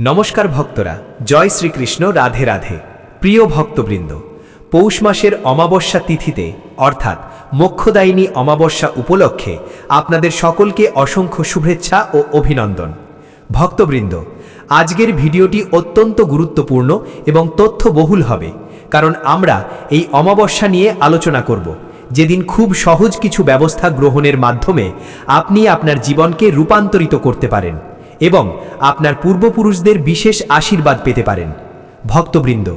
নমস্কার ভক্তরা, জয় শ্রীকৃষ্ণ, রাধে রাধে। প্রিয় ভক্তবৃন্দ, পৌষ মাসের অমাবস্যা তিথিতে অর্থাৎ মোক্ষদায়িনী অমাবস্যা উপলক্ষে আপনাদের সকলকে অসংখ্য শুভেচ্ছা ও অভিনন্দন। ভক্তবৃন্দ, আজকের ভিডিওটি অত্যন্ত গুরুত্বপূর্ণ এবং তথ্যবহুল হবে, কারণ আমরা এই অমাবস্যা নিয়ে আলোচনা করব, যেদিন খুব সহজ কিছু ব্যবস্থা গ্রহণের মাধ্যমে আপনি আপনার জীবনকে রূপান্তরিত করতে পারেন এবং আপনার পূর্বপুরুষদের বিশেষ আশীর্বাদ পেতে পারেন। ভক্তবৃন্দ,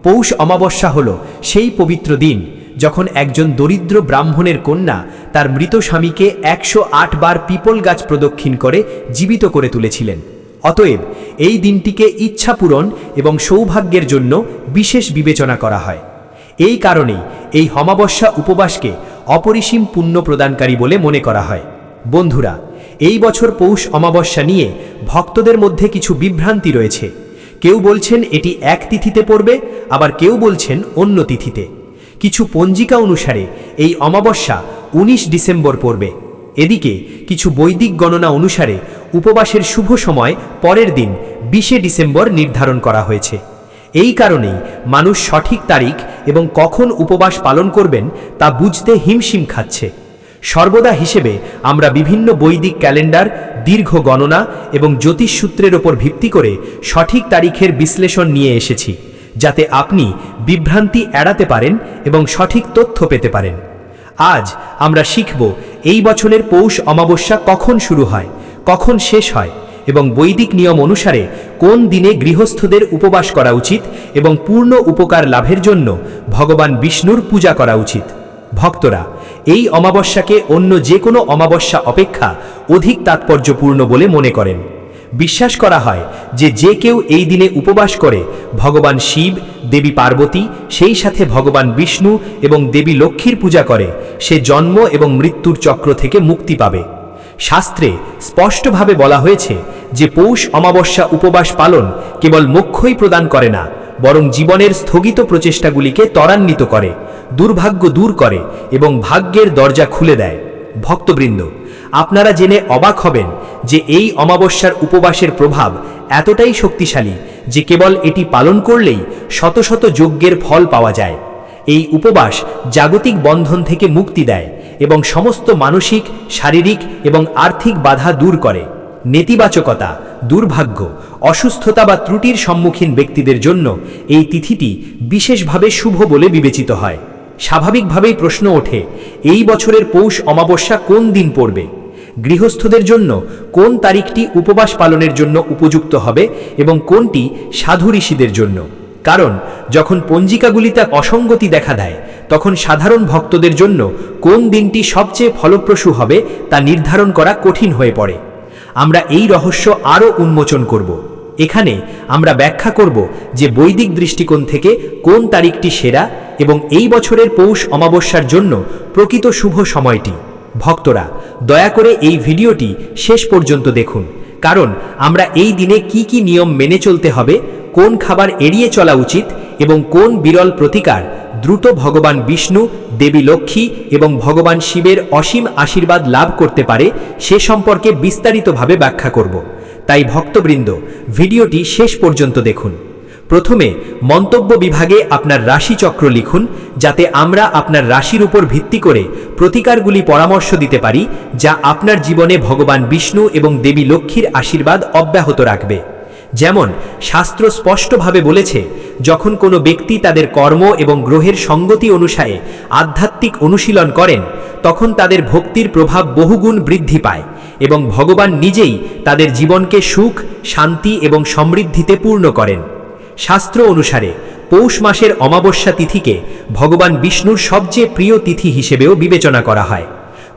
পৌষ অমাবস্যা হল সেই পবিত্র দিন যখন একজন দরিদ্র ব্রাহ্মণের কন্যা তার মৃত স্বামীকে 108 বার পিপল গাছ প্রদক্ষিণ করে জীবিত করে তুলেছিলেন। অতএব এই দিনটিকে ইচ্ছা পূরণ এবং সৌভাগ্যের জন্য বিশেষ বিবেচনা করা হয়। এই কারণেই এই অমাবস্যা উপবাসকে অপরিসীম পুণ্য প্রদানকারী বলে মনে করা হয়। বন্ধুরা, এই বছর পৌষ অমাবস্যা নিয়ে ভক্তদের মধ্যে কিছু বিভ্রান্তি রয়েছে। কেউ বলছেন এটি এক তিথিতে পড়বে, আবার কেউ বলছেন অন্য তিথিতে। কিছু পঞ্জিকা অনুসারে এই অমাবস্যা 19 ডিসেম্বর পড়বে। এদিকে কিছু বৈদিক গণনা অনুসারে উপবাসের শুভ সময় পরের দিন 20 ডিসেম্বর নির্ধারণ করা হয়েছে। এই কারণেই মানুষ সঠিক তারিখ এবং কখন উপবাস পালন করবেন তা বুঝতে হিমশিম খাচ্ছে। সর্বদা হিসেবে আমরা বিভিন্ন বৈদিক ক্যালেন্ডার, দীর্ঘ গণনা এবং জ্যোতিষসূত্রের ওপর ভিত্তি করে সঠিক তারিখের বিশ্লেষণ নিয়ে এসেছি, যাতে আপনি বিভ্রান্তি এড়াতে পারেন এবং সঠিক তথ্য পেতে পারেন। আজ আমরা শিখব এই বছরের পৌষ অমাবস্যা কখন শুরু হয়, কখন শেষ হয় এবং বৈদিক নিয়ম অনুসারে কোন দিনে গৃহস্থদের উপবাস করা উচিত এবং পূর্ণ উপকার লাভের জন্য ভগবান বিষ্ণুর পূজা করা উচিত। ভক্তরা, এই অমাবস্যাকে অন্য যে কোনো অমাবস্যা অপেক্ষা অধিক তাৎপর্যপূর্ণ বলে মনে করেন। বিশ্বাস করা হয় যে কেউ এই দিনে উপবাস করে ভগবান শিব, দেবী পার্বতী, সেই সাথে ভগবান বিষ্ণু এবং দেবী লক্ষ্মীর পূজা করে, সে জন্ম এবং মৃত্যুর চক্র থেকে মুক্তি পাবে। শাস্ত্রে স্পষ্টভাবে বলা হয়েছে যে পৌষ অমাবস্যা উপবাস পালন কেবল মোক্ষই প্রদান করে না, বরং জীবনের স্থগিত প্রচেষ্টাগুলিকে ত্বরান্বিত করে, দুর্ভাগ্য দূর করে এবং ভাগ্যের দরজা খুলে দেয়। ভক্তবৃন্দ, আপনারা জেনে অবাক হবেন যে এই অমাবস্যার উপবাসের প্রভাব এতটাই শক্তিশালী যে কেবল এটি পালন করলেই শত শত যজ্ঞের ফল পাওয়া যায়। এই উপবাস জাগতিক বন্ধন থেকে মুক্তি দেয় এবং সমস্ত মানসিক, শারীরিক এবং আর্থিক বাধা দূর করে। নেতিবাচকতা, দুর্ভাগ্য, অসুস্থতা বা ত্রুটির সম্মুখীন ব্যক্তিদের জন্য এই তিথিটি বিশেষভাবে শুভ বলে বিবেচিত হয়। স্বাভাবিকভাবেই প্রশ্ন ওঠে, এই বছরের পৌষ অমাবস্যা কোন দিন পড়বে? গৃহস্থদের জন্য কোন তারিখটি উপবাস পালনের জন্য উপযুক্ত হবে এবং কোনটি সাধু ঋষিদের জন্য? কারণ যখন পঞ্জিকাগুলিতে অসঙ্গতি দেখা দেয়, তখন সাধারণ ভক্তদের জন্য কোন দিনটি সবচেয়ে ফলপ্রসূ হবে তা নির্ধারণ করা কঠিন হয়ে পড়ে। আমরা এই রহস্য আরও উন্মোচন করব। এখানে আমরা ব্যাখ্যা করব যে বৈদিক দৃষ্টিকোণ থেকে কোন তারিখটি সেরা এবং এই বছরের পৌষ অমাবস্যার জন্য প্রকৃত শুভ সময়টি। ভক্তরা, দয়া করে এই ভিডিওটি শেষ পর্যন্ত দেখুন, কারণ আমরা এই দিনে কি কি নিয়ম মেনে চলতে হবে, কোন খাবার এড়িয়ে চলা উচিত এবং কোন বিরল প্রতিকার দ্রুত ভগবান বিষ্ণু, দেবী লক্ষ্মী এবং ভগবান শিবের অসীম আশীর্বাদ লাভ করতে পারে সে সম্পর্কে বিস্তারিতভাবে ব্যাখ্যা করব। তাই ভক্তবৃন্দ, ভিডিওটি শেষ পর্যন্ত দেখুন। প্রথমে মন্তব্য বিভাগে আপনার রাশিচক্র লিখুন, যাতে আমরা আপনার রাশির উপর ভিত্তি করে প্রতিকারগুলি পরামর্শ দিতে পারি, যা আপনার জীবনে ভগবান বিষ্ণু এবং দেবী লক্ষ্মীর আশীর্বাদ অব্যাহত রাখবে। যেমন শাস্ত্র স্পষ্টভাবে বলেছে, যখন কোনো ব্যক্তি তাদের কর্ম এবং গ্রহের সঙ্গতি অনুসারে আধ্যাত্মিক অনুশীলন করেন, তখন তাদের ভক্তির প্রভাব বহুগুণ বৃদ্ধি পায় এবং ভগবান নিজেই তাদের জীবনকে সুখ, শান্তি এবং সমৃদ্ধিতে পূর্ণ করেন। শাস্ত্র অনুসারে পৌষ মাসের অমাবস্যা তিথিকে ভগবান বিষ্ণুর সবচেয়ে প্রিয় তিথি হিসেবেও বিবেচনা করা হয়।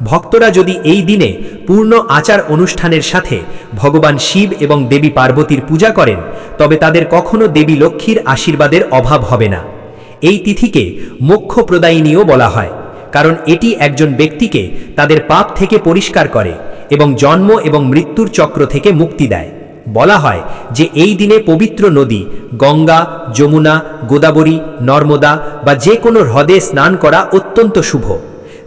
ভক্তরা যদি এই দিনে পূর্ণ আচার অনুষ্ঠানের সাথে ভগবান শিব এবং দেবী পার্বতীর পূজা করেন, তবে তাদের কখনো দেবী লক্ষ্মীর আশীর্বাদের অভাব হবে না। এই তিথিকে মোক্ষ প্রদায়িনীও বলা হয়, কারণ এটি একজন ব্যক্তিকে তাদের পাপ থেকে পরিষ্কার করে এবং জন্ম এবং মৃত্যুর চক্র থেকে মুক্তি দেয়। বলা হয় যে এই দিনে পবিত্র নদী গঙ্গা, যমুনা, গোদাবরী, নর্মদা বা যে কোনো হ্রদে স্নান করা অত্যন্ত শুভ।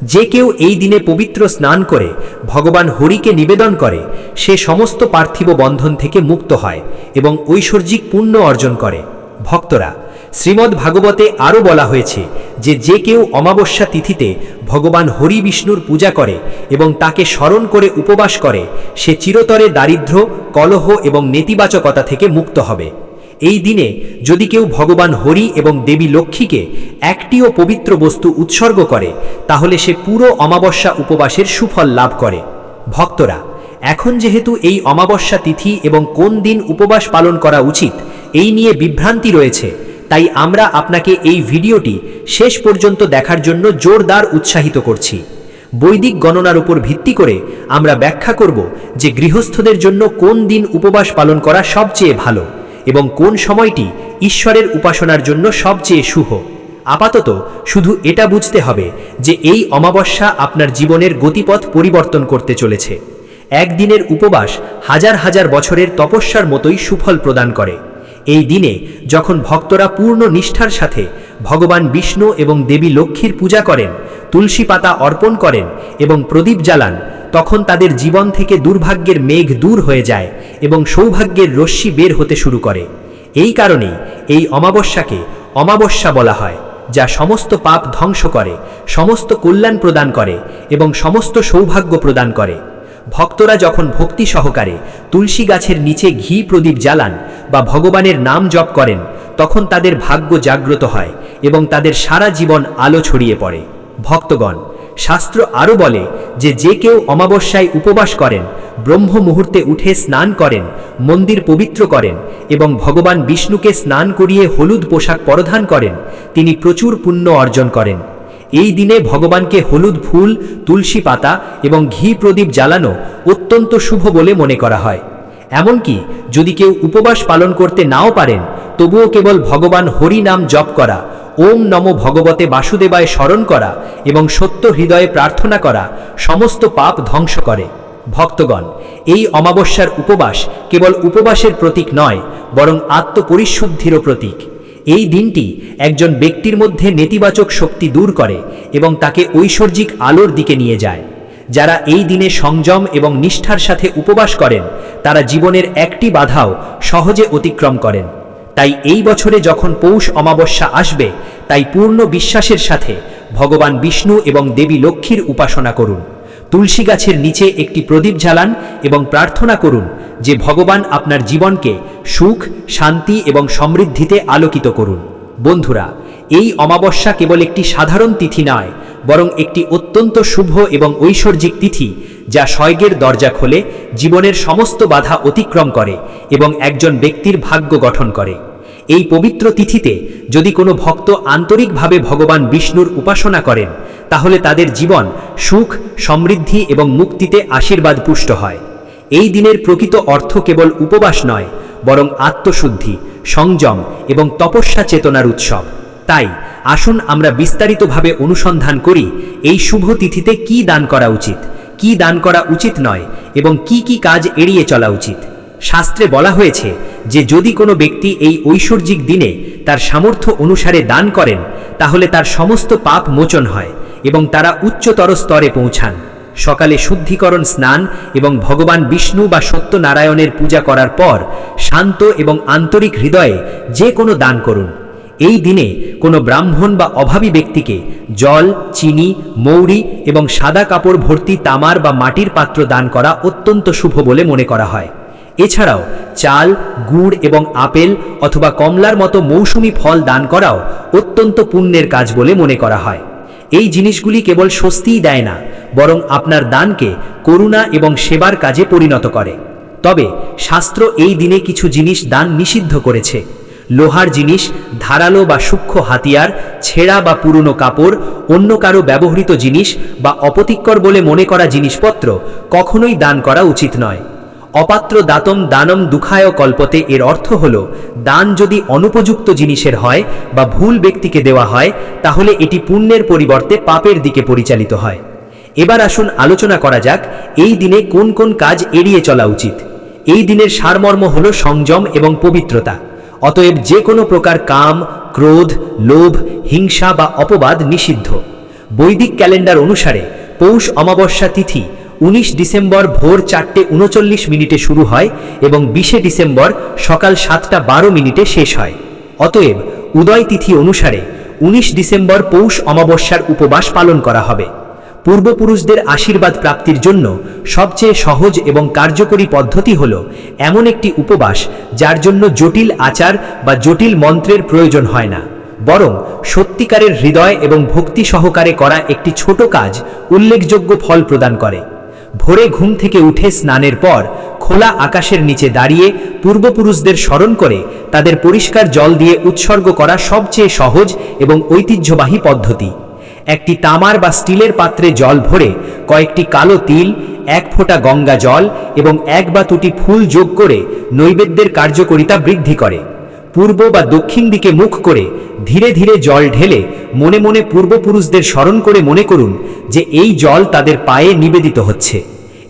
যে কেউ এই দিনে পবিত্র স্নান করে ভগবান হরিকে নিবেদন করে সে সমস্ত পার্থিব বন্ধন থেকে মুক্ত হয় এবং ঐশ্বর্যিক পুণ্য অর্জন করে। ভক্তরা, শ্রীমদ্ ভাগবতে আরও বলা হয়েছে যে যে কেউ অমাবস্যা তিথিতে ভগবান হরি বিষ্ণুর পূজা করে এবং তাকে স্মরণ করে উপবাস করে সে চিরতরে দারিদ্র্য, কলহ এবং নেতিবাচকতা থেকে মুক্ত হবে। এই দিনে যদি কেউ ভগবান হরি এবং দেবী লক্ষ্মীকে একটিও পবিত্র বস্তু উৎসর্গ করে তাহলে সে পুরো অমাবস্যা উপবাসের সুফল লাভ করে। ভক্তরা, এখন যেহেতু এই অমাবস্যা তিথি এবং কোন দিন উপবাস পালন করা উচিত এই নিয়ে বিভ্রান্তি রয়েছে, তাই আমরা আপনাকে এই ভিডিওটি শেষ পর্যন্ত দেখার জন্য জোরদার উৎসাহিত করছি। বৈদিক গণনার উপর ভিত্তি করে আমরা ব্যাখ্যা করব যে গৃহস্থদের জন্য কোন দিন উপবাস পালন করা সবচেয়ে ভালো এবং কোন সময়টি ঈশ্বরের উপাসনার জন্য সবচেয়ে শুভ। আপাতত শুধু এটা বুঝতে হবে যে এই অমাবস্যা আপনার জীবনের গতিপথ পরিবর্তন করতে চলেছে। একদিনের উপবাস হাজার হাজার বছরের তপস্যার মতোই সুফল প্রদান করে। এই দিনে যখন ভক্তরা পূর্ণ নিষ্ঠার সাথে ভগবান বিষ্ণু এবং দেবী লক্ষ্মীর পূজা করেন, তুলসী পাতা অর্পণ করেন এবং প্রদীপ জ্বালান, তখন তাদের জীবন থেকে দুর্ভাগ্যের মেঘ দূর হয়ে যায় এবং সৌভাগ্যের রশ্মি বের হতে শুরু করে। এই কারণেই এই অমাবস্যাকে অমাবস্যা বলা হয়, যা সমস্ত পাপ ধ্বংস করে, সমস্ত কল্যাণ প্রদান করে এবং সমস্ত সৌভাগ্য প্রদান করে। ভক্তরা যখন ভক্তি সহকারে তুলসী গাছের নিচে ঘি প্রদীপ জ্বালান বা ভগবানের নাম জপ করেন তখন তাদের ভাগ্য জাগ্রত হয় এবং তাদের সারা জীবন আলো ছড়িয়ে পড়ে। ভক্তগণ, শাস্ত্র আরও বলে যে যে কেউ অমাবস্যায় উপবাস করেন, ব্রহ্ম মুহূর্তে উঠে স্নান করেন, মন্দির পবিত্র করেন এবং ভগবান বিষ্ণুকে স্নান করিয়ে হলুদ পোশাক পরিধান করেন, তিনি প্রচুর পুণ্য অর্জন করেন। এই দিনে ভগবানকে হলুদ ফুল, তুলসী পাতা এবং ঘি প্রদীপ জ্বালানো অত্যন্ত শুভ বলে মনে করা হয়। এমনকি যদি কেউ উপবাস পালন করতে নাও পারেন তবুও কেবল ভগবান হরি নাম জপ করা, ওম নমো ভগবতে বাসুদেবায় স্মরণ করা এবং সত্য হৃদয়ে প্রার্থনা করা সমস্ত পাপ ধ্বংস করে। ভক্তগণ, এই অমাবস্যার উপবাস কেবল উপবাসের প্রতীক নয়, বরং আত্মপরিশুদ্ধিরও প্রতীক। এই দিনটি একজন ব্যক্তির মধ্যে নেতিবাচক শক্তি দূর করে এবং তাকে ঐশ্বর্যিক আলোর দিকে নিয়ে যায়। যারা এই দিনে সংযম এবং নিষ্ঠার সাথে উপবাস করেন তারা জীবনের একটি বাধাও সহজে অতিক্রম করেন। তাই এই বছরে যখন পৌষ অমাবস্যা আসবে তাই পূর্ণ বিশ্বাসের সাথে ভগবান বিষ্ণু এবং দেবী লক্ষ্মীর উপাসনা করুন। তুলসী গাছের নিচে একটি প্রদীপ জ্বালান এবং প্রার্থনা করুন যে ভগবান আপনার জীবনকে সুখ, শান্তি এবং সমৃদ্ধিতে আলোকিত করুন। বন্ধুরা, এই অমাবস্যা কেবল একটি সাধারণ তিথি নয়, বরং একটি অত্যন্ত শুভ এবং ঐশ্বর্যিক তিথি যা স্বর্গের দরজা খোলে, জীবনের সমস্ত বাধা অতিক্রম করে এবং একজন ব্যক্তির ভাগ্য গঠন করে। এই পবিত্র তিথিতে যদি কোনো ভক্ত আন্তরিকভাবে ভগবান বিষ্ণুর উপাসনা করেন তাহলে তাদের জীবন সুখ, সমৃদ্ধি এবং মুক্তিতে আশীর্বাদ পুষ্ট হয়। এই দিনের প্রকৃত অর্থ কেবল উপবাস নয়, বরং আত্মশুদ্ধি, সংযম এবং তপস্যা চেতনার উৎসব। তাই আসুন আমরা বিস্তারিতভাবে অনুসন্ধান করি এই শুভ তিথিতে কি দান করা উচিত, কি দান করা উচিত নয় এবং কি কি কাজ এড়িয়ে চলা উচিত। শাস্ত্রে বলা হয়েছে যে যদি কোনো ব্যক্তি এই ঐশ্বর্যিক দিনে তার সামর্থ্য অনুসারে দান করেন তাহলে তার সমস্ত পাপ মোচন হয় এবং তারা উচ্চতর স্তরে পৌঁছান। সকালে শুদ্ধিকরণ স্নান এবং ভগবান বিষ্ণু বা সত্যনারায়ণের পূজা করার পর শান্ত এবং আন্তরিক হৃদয়ে যে কোনো দান করুন। এই দিনে কোনো ব্রাহ্মণ বা অভাবী ব্যক্তিকে জল, চিনি, মৌরি এবং সাদা কাপড় ভর্তি তামার বা মাটির পাত্র দান করা অত্যন্ত শুভ বলে মনে করা হয়। এছাড়াও চাল, গুড় এবং আপেল অথবা কমলার মতো মৌসুমী ফল দান করাও অত্যন্ত পুণ্যের কাজ বলে মনে করা হয়। এই জিনিসগুলি কেবল স্বস্তিই দেয় না, বরং আপনার দানকে করুণা এবং সেবার কাজে পরিণত করে। তবে শাস্ত্র এই দিনে কিছু জিনিস দান নিষিদ্ধ করেছে। লোহার জিনিস, ধারালো বা সূক্ষ্ম হাতিয়ার, ছেঁড়া বা পুরনো কাপড়, অন্য কারো ব্যবহৃত জিনিস বা অপতিক্কর বলে মনে করা জিনিসপত্র কখনোই দান করা উচিত নয়। অপাত্র দাতম দানম দুঃখায় কল্পতে এর অর্থ হল দান যদি অনুপযুক্ত জিনিসের হয় বা ভুল ব্যক্তিকে দেওয়া হয় তাহলে এটি পুণ্যের পরিবর্তে পাপের দিকে পরিচালিত হয়। এবার আসুন আলোচনা করা যাক এই দিনে কোন কোন কাজ এড়িয়ে চলা উচিত। এই দিনের সারমর্ম হল সংযম এবং পবিত্রতা। অতএব যে কোনো প্রকার কাম, ক্রোধ, লোভ, হিংসা বা অপবাদ নিষিদ্ধ। বৈদিক ক্যালেন্ডার অনুসারে পৌষ অমাবস্যা তিথি 19 ডিসেম্বর ভোর 4:39 শুরু হয় এবং 20 ডিসেম্বর সকাল 7:12 শেষ হয়। অতএব উদয় তিথি অনুসারে 19 ডিসেম্বর পৌষ অমাবস্যার উপবাস পালন করা হবে। পূর্বপুরুষদের আশীর্বাদ প্রাপ্তির জন্য সবচেয়ে সহজ এবং কার্যকরী পদ্ধতি হল এমন একটি উপবাস যার জন্য জটিল আচার বা জটিল মন্ত্রের প্রয়োজন হয় না, বরং সত্যিকারের হৃদয় এবং ভক্তি সহকারে করা একটি ছোট কাজ উল্লেখযোগ্য ফল প্রদান করে। ভোরে ঘুম থেকে উঠে স্নানের পর খোলা আকাশের নিচে দাঁড়িয়ে পূর্বপুরুষদের স্মরণ করে তাদের পরিষ্কার জল দিয়ে উৎসর্গ করা সবচেয়ে সহজ এবং ঐতিহ্যবাহী পদ্ধতি। একটি তামার বা স্টিলের পাত্রে জল ভরে কয়েকটি কালো তিল, 1 ফোঁটা গঙ্গা জল এবং 1 বা 2টি ফুল যোগ করে নৈবেদ্যের কার্যকারিতা বৃদ্ধি করে। পূর্ব বা দক্ষিণ দিকে মুখ করে ধীরে ধীরে জল ঢেলে মনে মনে পূর্বপুরুষদের স্মরণ করে মনে করুন যে এই জল তাদের পায়ে নিবেদিত হচ্ছে।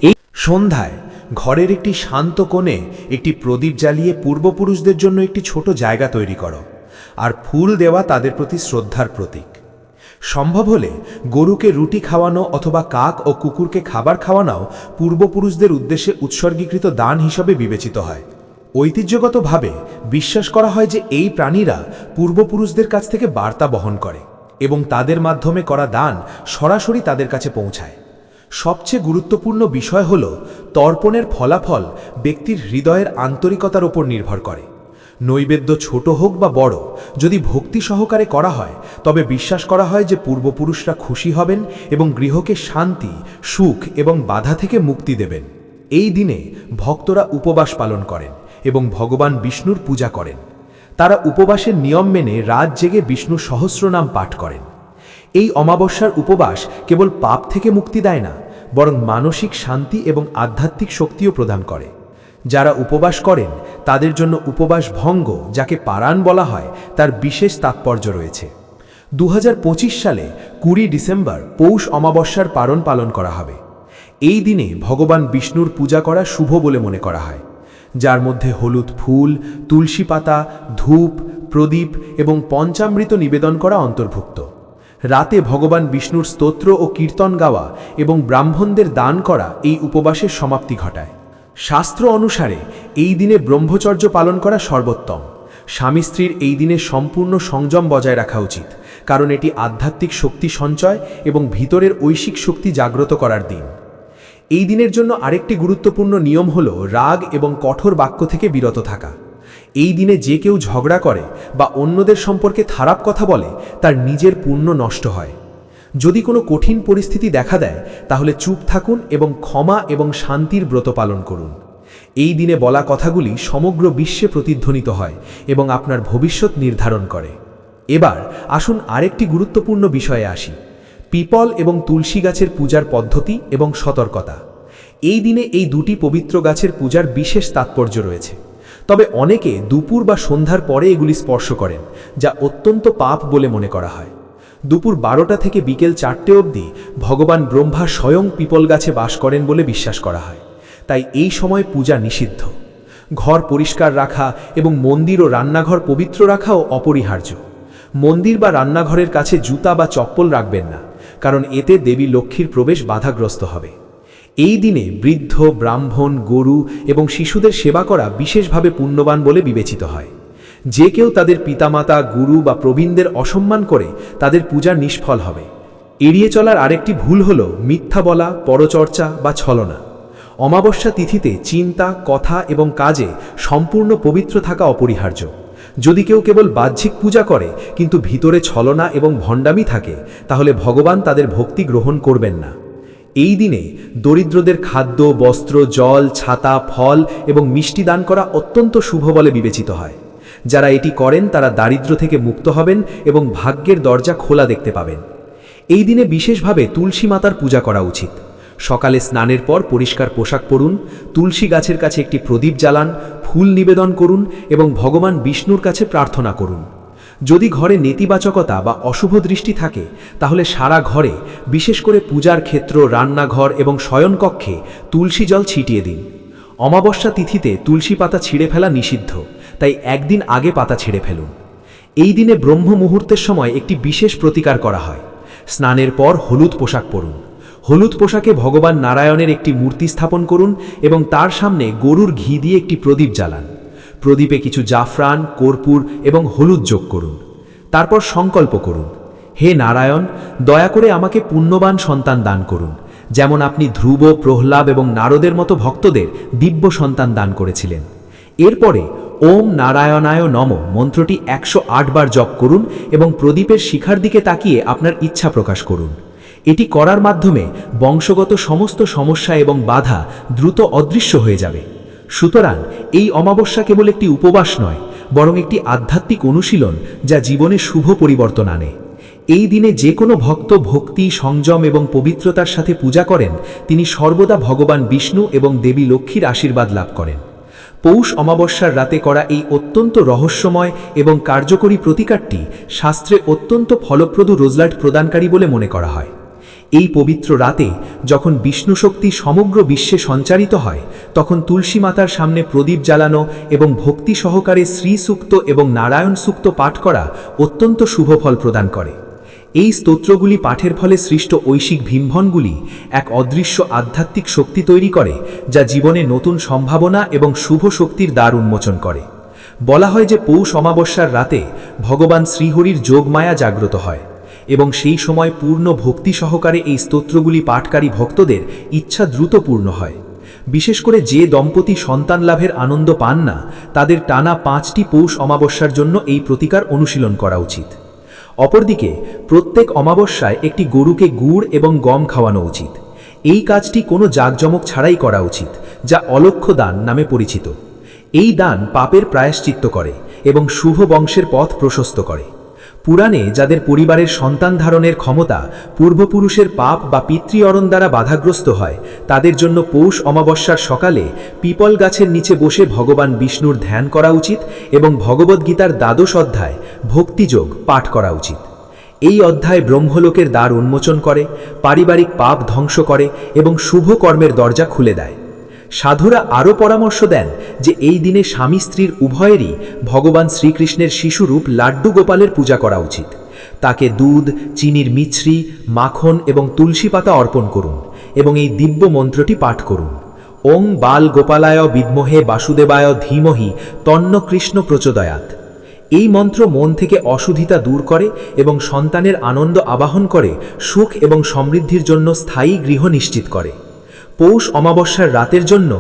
এই সন্ধ্যায় ঘরের একটি শান্ত কোণে একটি প্রদীপ জ্বালিয়ে পূর্বপুরুষদের জন্য একটি ছোট জায়গা তৈরি করো, আর ফুল দেওয়া তাদের প্রতি শ্রদ্ধার প্রতীক। সম্ভব হলে গরুকে রুটি খাওয়ানো অথবা কাক ও কুকুরকে খাবার খাওয়ানোও পূর্বপুরুষদের উদ্দেশ্যে উৎসর্গীকৃত দান হিসাবে বিবেচিত হয়। ঐতিহ্যগতভাবে বিশ্বাস করা হয় যে এই প্রাণীরা পূর্বপুরুষদের কাছ থেকে বার্তা বহন করে এবং তাদের মাধ্যমে করা দান সরাসরি তাদের কাছে পৌঁছায়। সবচেয়ে গুরুত্বপূর্ণ বিষয় হল তর্পণের ফলাফল ব্যক্তির হৃদয়ের আন্তরিকতার উপর নির্ভর করে। নৈবেদ্য ছোট হোক বা বড়, যদি ভক্তি সহকারে করা হয় তবে বিশ্বাস করা হয় যে পূর্বপুরুষরা খুশি হবেন এবং গৃহকে শান্তি, সুখ এবং বাধা থেকে মুক্তি দেবেন। এই দিনে ভক্তরা উপবাস পালন করেন এবং ভগবান বিষ্ণুর পূজা করেন। তারা উপবাসের নিয়ম মেনে রাত জেগে বিষ্ণু সহস্রনাম পাঠ করেন। এই অমাবস্যার উপবাস কেবল পাপ থেকে মুক্তি দেয় না, বরং মানসিক শান্তি এবং আধ্যাত্মিক শক্তিও প্রদান করে। যারা উপবাস করেন তাদের জন্য উপবাস ভঙ্গ, যাকে পারায়ণ বলা হয়, তার বিশেষ তাৎপর্য রয়েছে। 2025 সালে 20 ডিসেম্বর পৌষ অমাবস্যার পারণ পালন করা হবে। এই দিনে ভগবান বিষ্ণুর পূজা করা শুভ বলে মনে করা হয়, যার মধ্যে হলুদ ফুল, তুলসী পাতা, ধূপ, প্রদীপ এবং পঞ্চামৃত নিবেদন করা অন্তর্ভুক্ত। রাতে ভগবান বিষ্ণুর স্তোত্র ও কীর্তন গাওয়া এবং ব্রাহ্মণদের দান করা এই উপবাসের সমাপ্তি ঘটায়। শাস্ত্র অনুসারে এই দিনে ব্রহ্মচর্য পালন করা সর্বোত্তম। স্বামী স্ত্রীর এই দিনে সম্পূর্ণ সংযম বজায় রাখা উচিত, কারণ এটি আধ্যাত্মিক শক্তি সঞ্চয় এবং ভিতরের ঐশিক শক্তি জাগ্রত করার দিন। এই দিনের জন্য আরেকটি গুরুত্বপূর্ণ নিয়ম হল রাগ এবং কঠোর বাক্য থেকে বিরত থাকা। এই দিনে যে কেউ ঝগড়া করে বা অন্যদের সম্পর্কে খারাপ কথা বলে তার নিজের পুণ্য নষ্ট হয়। যদি কোনো কঠিন পরিস্থিতি দেখা দেয় তাহলে চুপ থাকুন এবং ক্ষমা এবং শান্তির ব্রত পালন করুন। এই দিনে বলা কথাগুলি সমগ্র বিশ্বে প্রতিধ্বনিত হয় এবং আপনার ভবিষ্যৎ নির্ধারণ করে। এবার আসুন আরেকটি গুরুত্বপূর্ণ বিষয়ে আসি, পিপল এবং তুলসী গাছের পূজার পদ্ধতি এবং সতর্কতা। এই দিনে এই দুটি পবিত্র গাছের পূজার বিশেষ তাৎপর্য রয়েছে, তবে অনেকে দুপুর বা সন্ধ্যার পরে এগুলি স্পর্শ করেন, যা অত্যন্ত পাপ বলে মনে করা হয়। দুপুর 12টা থেকে বিকেল 4টে অবধি ভগবান ব্রহ্মা স্বয়ং পিপল গাছে বাস করেন বলে বিশ্বাস করা হয়, তাই এই সময় পূজা নিষিদ্ধ। ঘর পরিষ্কার রাখা এবং মন্দির ও রান্নাঘর পবিত্র রাখাও অপরিহার্য। মন্দির বা রান্নাঘরের কাছে জুতা বা চপ্পল রাখবেন না, কারণ এতে দেবী লক্ষ্মীর প্রবেশ বাধাগ্রস্ত হবে। এই দিনে বৃদ্ধ, ব্রাহ্মণ, গরু এবং শিশুদের সেবা করা বিশেষভাবে পুণ্যবান বলে বিবেচিত হয়। যে কেউ তাদের পিতামাতা, গুরু বা প্রবীণদের অসম্মান করে তাদের পূজা নিষ্ফল হবে। এড়িয়ে চলার আরেকটি ভুল হল মিথ্যা বলা, পরচর্চা বা ছলনা। অমাবস্যা তিথিতে চিন্তা, কথা এবং কাজে সম্পূর্ণ পবিত্র থাকা অপরিহার্য। যদি কেউ কেবল বাহ্যিক পূজা করে কিন্তু ভিতরে ছলনা এবং ভণ্ডামি থাকে, তাহলে ভগবান তাদের ভক্তি গ্রহণ করবেন না। এই দিনে দরিদ্রদের খাদ্য, বস্ত্র, জল, ছাতা, ফল এবং মিষ্টি দান করা অত্যন্ত শুভ বলে বিবেচিত হয়। যারা এটি করেন তারা দারিদ্র্য থেকে মুক্ত হবেন এবং ভাগ্যের দরজা খোলা দেখতে পাবেন। এই দিনে বিশেষভাবে তুলসী মাতার পূজা করা উচিত। সকালে স্নানের পর পরিষ্কার পোশাক পরুন, তুলসী গাছের কাছে একটি প্রদীপ জ্বালান, ফুল নিবেদন করুন এবং ভগবান বিষ্ণুর কাছে প্রার্থনা করুন। যদি ঘরে নেতিবাচকতা বা অশুভ দৃষ্টি থাকে তাহলে সারা ঘরে, বিশেষ করে পূজার ক্ষেত্র, রান্নাঘর এবং শয়নকক্ষে তুলসী জল ছিটিয়ে দিন। অমাবস্যা তিথিতে তুলসী পাতা ছিঁড়ে ফেলা নিষিদ্ধ, তাই একদিন আগে পাতা ছিঁড়ে ফেলুন। এই দিনে ব্রহ্ম মুহূর্তের সময় একটি বিশেষ প্রতিকার করা হয়। স্নানের পর হলুদ পোশাক পরুন। হলুদ পোশাকে ভগবান নারায়ণের একটি মূর্তি স্থাপন করুন এবং তার সামনে গরুর ঘি দিয়ে একটি প্রদীপ জ্বালান। প্রদীপে কিছু জাফরান, কর্পূর এবং হলুদ যোগ করুন। তারপর সংকল্প করুন, হে নারায়ণ, দয়া করে আমাকে পুণ্যবান সন্তান দান করুন, যেমন আপনি ধ্রুব, প্রহ্লাদ এবং নারদের মতো ভক্তদের দিব্য সন্তান দান করেছিলেন। এরপরে ওম নারায়ণায় নম মন্ত্রটি 108 বার জপ করুন এবং প্রদীপের শিখার দিকে তাকিয়ে আপনার ইচ্ছা প্রকাশ করুন। এটি করার মাধ্যমে বংশগত সমস্ত সমস্যা এবং বাধা দ্রুত অদৃশ্য হয়ে যাবে। সুতরাং এই অমাবস্যা কেবল একটি উপবাস নয়, বরং একটি আধ্যাত্মিক অনুশীলন যা জীবনে শুভ পরিবর্তন আনে। এই দিনে যে কোনো ভক্ত ভক্তি, সংযম এবং পবিত্রতার সাথে পূজা করেন, তিনি সর্বদা ভগবান বিষ্ণু এবং দেবী লক্ষ্মীর আশীর্বাদ লাভ করেন। পৌষ অমাবস্যার রাতে করা এই অত্যন্ত রহস্যময় এবং কার্যকরী প্রতিকারটি শাস্ত্রে অত্যন্ত ফলপ্রদ রেজাল্ট প্রদানকারী বলে মনে করা হয়। এই পবিত্র রাতে যখন বিষ্ণু শক্তি সমগ্র বিশ্বে সঞ্চারিত হয়, তখন তুলসী মাতার সামনে প্রদীপ জ্বালানো এবং ভক্তি সহকারে শ্রী সূক্ত এবং নারায়ণ সূক্ত পাঠ করা অত্যন্ত শুভ ফল প্রদান করে। এই স্তোত্রগুলি পাঠের ফলে সৃষ্ট ঐশিক ভিম্ভনগুলি এক অদৃশ্য আধ্যাত্মিক শক্তি তৈরি করে, যা জীবনে নতুন সম্ভাবনা এবং শুভ শক্তির দ্বার উন্মোচন করে। বলা হয় যে পৌষ অমাবস্যার রাতে ভগবান শ্রীহরির যোগমায়া জাগ্রত হয় এবং সেই সময় পূর্ণ ভক্তি সহকারে এই স্তোত্রগুলি পাঠকারী ভক্তদের ইচ্ছা দ্রুত পূর্ণ হয়। বিশেষ করে যে দম্পতি সন্তান লাভের আনন্দ পান না, তাদের টানা 5টি পৌষ অমাবস্যার জন্য এই প্রতিকার অনুশীলন করা উচিত। অপরদিকে প্রত্যেক অমাবস্যায় একটি গরুকে গুড় এবং গম খাওয়ানো উচিত। এই কাজটি কোনো জাঁকজমক ছাড়াই করা উচিত, যা অলক্ষ্য দান নামে পরিচিত। এই দান পাপের প্রায়শ্চিত্ত করে এবং শুভ বংশের পথ প্রশস্ত করে। পুরাণে যাদের পরিবারের সন্তান ধারণের ক্ষমতা পূর্বপুরুষের পাপ বা পিতৃঅরণ দ্বারা বাধাগ্রস্ত হয়, তাদের জন্য পৌষ অমাবস্যার সকালে পিপল গাছের নিচে বসে ভগবান বিষ্ণুর ধ্যান করা উচিত এবং ভগবদ্গীতার দ্বাদশ অধ্যায় ভক্তিযোগ পাঠ করা উচিত। এই অধ্যায় ব্রহ্মলোকের দ্বার উন্মোচন করে, পারিবারিক পাপ ধ্বংস করে এবং শুভ কর্মের দরজা খুলে দেয়। সাধুরা আরও পরামর্শ দেন যে এই দিনে স্বামী স্ত্রীর উভয়েরই ভগবান শ্রীকৃষ্ণের শিশুরূপ লাড্ডু গোপালের পূজা করা উচিত। তাকে দুধ, চিনির মিছরি, মাখন এবং তুলসী পাতা অর্পণ করুন এবং এই দিব্য মন্ত্রটি পাঠ করুন, ওং বাল গোপালায় বিদ্মহে বাসুদেবায় ধীমহি তন্ন কৃষ্ণ প্রচোদয়াৎ। এই মন্ত্র মন থেকে অশুদ্ধিতা দূর করে এবং সন্তানের আনন্দ আবাহন করে, সুখ এবং সমৃদ্ধির জন্য স্থায়ী গৃহ নিশ্চিত করে। পৌষ অমাবস্যার রাতের জন্য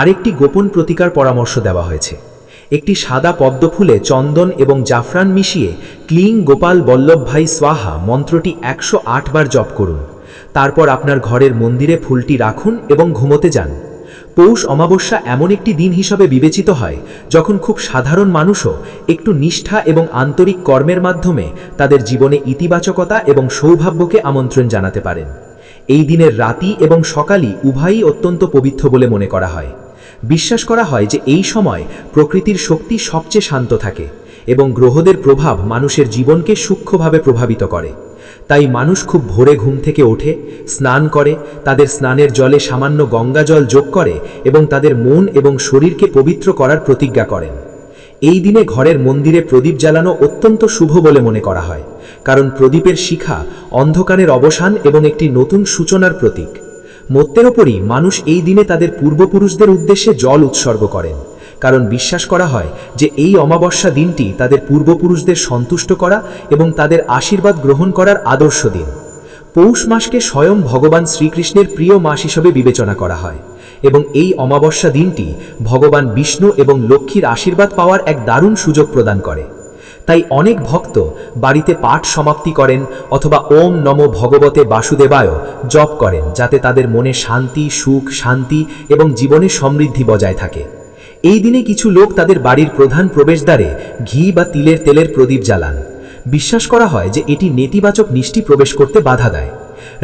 আরেকটি গোপন প্রতিকার পরামর্শ দেওয়া হয়েছে। একটি সাদা পদ্ম ফুলে চন্দন এবং জাফরান মিশিয়ে ক্লিং গোপাল বল্লভ ভাই স্বাহা মন্ত্রটি 108 বার জপ করুন। তারপর আপনার ঘরের মন্দিরে ফুলটি রাখুন এবং ঘুমোতে যান। পৌষ অমাবস্যা এমন একটি দিন হিসাবে বিবেচিত হয় যখন খুব সাধারণ মানুষও একটু নিষ্ঠা এবং আন্তরিক কর্মের মাধ্যমে তাদের জীবনে ইতিবাচকতা এবং সৌভাগ্যকে আমন্ত্রণ জানাতে পারেন। এই দিনের রাতি এবং সকালই উভয়ই অত্যন্ত পবিত্র বলে মনে করা হয়। বিশ্বাস করা হয় যে এই সময় প্রকৃতির শক্তি সবচেয়ে শান্ত থাকে এবং গ্রহদের প্রভাব মানুষের জীবনকে সূক্ষ্মভাবে প্রভাবিত করে। তাই মানুষ খুব ভোরে ঘুম থেকে ওঠে, স্নান করে, তাদের স্নানের জলে সামান্য গঙ্গা জল যোগ করে এবং তাদের মন এবং শরীরকে পবিত্র করার প্রতিজ্ঞা করেন। এই দিনে ঘরের মন্দিরে প্রদীপ জ্বালানো অত্যন্ত শুভ বলে মনে করা হয়, কারণ প্রদীপের শিখা অন্ধকারের অবসান এবং একটি নতুন সূচনার প্রতীক। মত্যের ওপরই মানুষ এই দিনে তাদের পূর্বপুরুষদের উদ্দেশ্যে জল উৎসর্গ করেন, কারণ বিশ্বাস করা হয় যে এই অমাবস্যা দিনটি তাদের পূর্বপুরুষদের সন্তুষ্ট করা এবং তাদের আশীর্বাদ গ্রহণ করার আদর্শ দিন। পৌষ মাসকে স্বয়ং ভগবান শ্রীকৃষ্ণের প্রিয় মাস হিসেবে বিবেচনা করা হয় এবং এই অমাবস্যা দিনটি ভগবান বিষ্ণু এবং লক্ষ্মীর আশীর্বাদ পাওয়ার এক দারুণ সুযোগ প্রদান করে। তাই অনেক ভক্ত বাড়িতে পাঠ সমাপ্তি করেন অথবা ওম নমো ভগবতে বাসুদেবায় জপ করেন, যাতে তাদের মনে শান্তি, সুখ, শান্তি এবং জীবনে সমৃদ্ধি বজায় থাকে। এই দিনে কিছু লোক তাদের বাড়ির প্রধান প্রবেশদ্বারে ঘি বা তিলের তেলের প্রদীপ জ্বালান। বিশ্বাস করা হয় যে এটি নেতিবাচক মিষ্টি প্রবেশ করতে বাধা দেয়।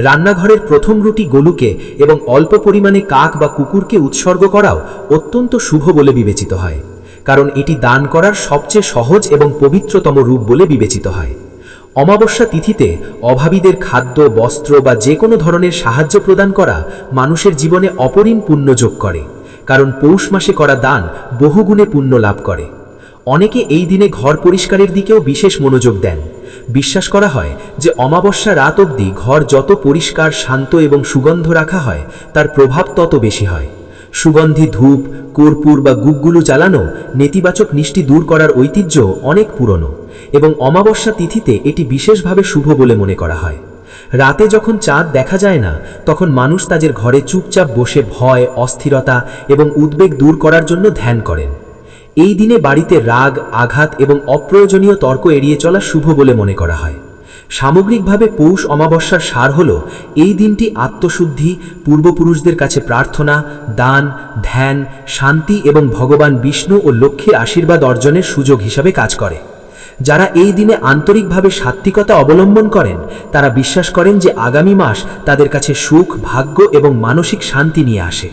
রান্নাঘরের প্রথম রুটি গলুকে এবং অল্প পরিমাণে কাক বা কুকুরকে উৎসর্গ করাও অত্যন্ত শুভ বলে বিবেচিত হয়, কারণ এটি দান করার সবচেয়ে সহজ এবং পবিত্রতম রূপ বলে বিবেচিত হয়। অমাবস্যা তিথিতে অভাবীদের খাদ্য, বস্ত্র বা যে কোনো ধরনের সাহায্য প্রদান করা মানুষের জীবনে অপরিম পুণ্য যোগ করে, কারণ পৌষ মাসে করা দান বহুগুণে পুণ্য লাভ করে। অনেকে এই দিনে ঘর পরিষ্কারের দিকেও বিশেষ মনোযোগ দেন। বিশ্বাস করা হয় যে অমাবস্যা রাত অবধি ঘর যত পরিষ্কার, শান্ত এবং সুগন্ধ রাখা হয় তার প্রভাব তত বেশি হয়। সুগন্ধি ধূপ, কর্পূর বা গুগ্গুলু জ্বালানো নেতিবাচক মিষ্টি দূর করার ঐতিহ্য অনেক পুরনো এবং অমাবস্যা তিথিতে এটি বিশেষভাবে শুভ বলে মনে করা হয়। রাতে যখন চাঁদ দেখা যায় না, তখন মানুষ তাদের ঘরে চুপচাপ বসে ভয়, অস্থিরতা এবং উদ্বেগ দূর করার জন্য ধ্যান করেন। এই দিনে বাড়িতে রাগ, আঘাত এবং অপ্রয়োজনীয় তর্ক এড়িয়ে চলা শুভ বলে মনে করা হয়। সামগ্রিকভাবে পৌষ অমাবস্যার সার হল এই দিনটি আত্মশুদ্ধি, পূর্বপুরুষদের কাছে প্রার্থনা, দান, ধ্যান, শান্তি এবং ভগবান বিষ্ণু ও লক্ষ্মীর আশীর্বাদ অর্জনের সুযোগ হিসাবে কাজ করে। যারা এই দিনে আন্তরিকভাবে সাত্ত্বিকতা অবলম্বন করেন তারা বিশ্বাস করেন যে আগামী মাস তাদের কাছে সুখ, ভাগ্য এবং মানসিক শান্তি নিয়ে আসে।